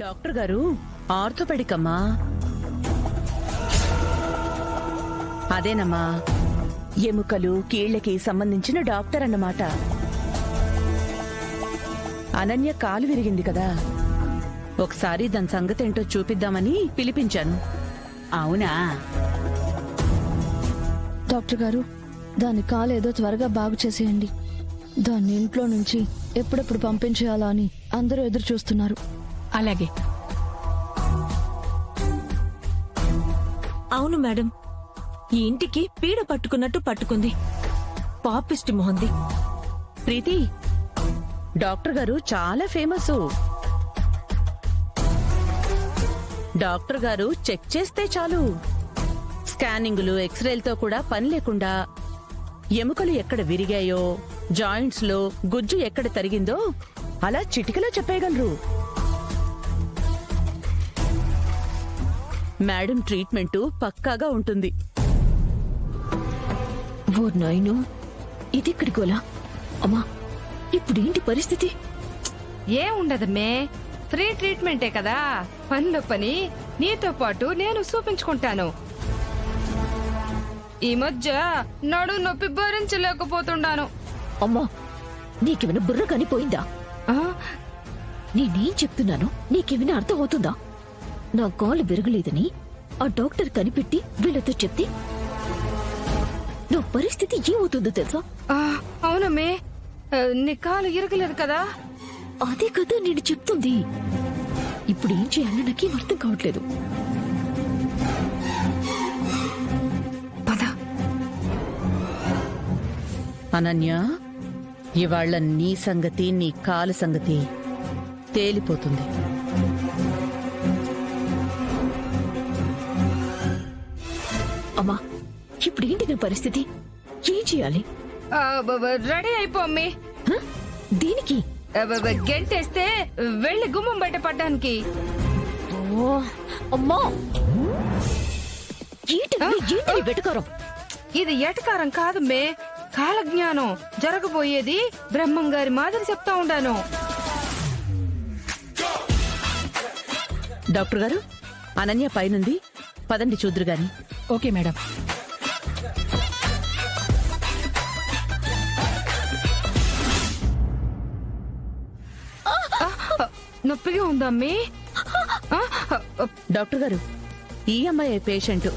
Doctor గారు orthopaedic అమ్మా. అదేనమ్మా, ఎముకలు కీళ్లకి సంబంధించిన డాక్టర్ అన్నమాట. అనన్య కాలు విరిగింది కదా, ఒకసారి దాని సంగతేంటో చూపిద్దామని పిలిపించాను. అవునా? డాక్టర్ గారు, దాని కాలు ఏదో త్వరగా బాగు చేసేయండి. దాన్ని ఇంట్లో నుంచి ఎప్పుడెప్పుడు పంపించేయాలా అని అందరూ ఎదురు చూస్తున్నారు. అలాగే. అవును మేడం, ఈ ఇంటికి పీడ పట్టుకున్నట్టు పట్టుకుంది. పాపిష్టి మొహంది. ప్రీతి, డాక్టర్ గారు చాలా ఫేమస్. డాక్టర్ గారు చెక్ చేస్తే చాలు, స్కానింగులు ఎక్స్రేలతో కూడా పని లేకుండా ఎముకలు ఎక్కడ విరిగాయో, జాయింట్స్ లో గుజ్జు ఎక్కడ తరిగిందో అలా చిటికలో చెప్పేయగలరు. మేడం ట్రీట్మెంటు పక్కాగా ఉంటుంది. ఓ నాయనో, ఇదిక్కడికోలా. అమ్మా, ఇప్పుడేంటి పరిస్థితి? ఏముండదమ్మే, ఫ్రీ ట్రీట్మెంటే కదా. పనిలో పని నీతో పాటు నేను చూపించుకుంటాను. ఈ మధ్య నడు నొప్పి భరించలేకపోతున్నాను. అమ్మా, నీకేమైనా బుర్ర కనిపోయిందా? నేనేం చెప్తున్నాను నీకేమైనా అర్థం అవుతుందా? నా కాలు విరగలేదని ఆ డాక్టర్ కనిపెట్టి వీళ్ళతో చెప్తే నా పరిస్థితి ఏమవుతుందో తెలుసా? అవునమ్మే, నీ కాలు ఇరగలేదు కదా. అదే కదా నేను చెప్తుంది. ఇప్పుడు ఏం చేయాలో నాకేం అర్థం కావట్లేదు. పద. అనన్య, ఇవాళ్ల నీ సంగతి, నీ కాలు సంగతి తేలిపోతుంది. అమ్మా, ఇప్పుడేంటి నా పరిస్థితి? ఏం చేయాలి? రెడీ అయిపో అమ్మే. దీనికి గెంటేస్తే వెళ్ళి గుమ్మం బయట పడ్డానికి. అమ్మా, వెటకారం. ఇది ఎటకారం కాదమ్మే, కాలజ్ఞానం. జరగబోయేది బ్రహ్మం గారి మాదిరి చెప్తా ఉండాను. డాక్టర్ గారు, అనన్య పైనుంది, పదండి చూద్దురు గాని. Okay madam. నొప్పిగా ఉందమ్మే. డాక్టర్ గారు, ఈ అమ్మాయి పేషెంట్.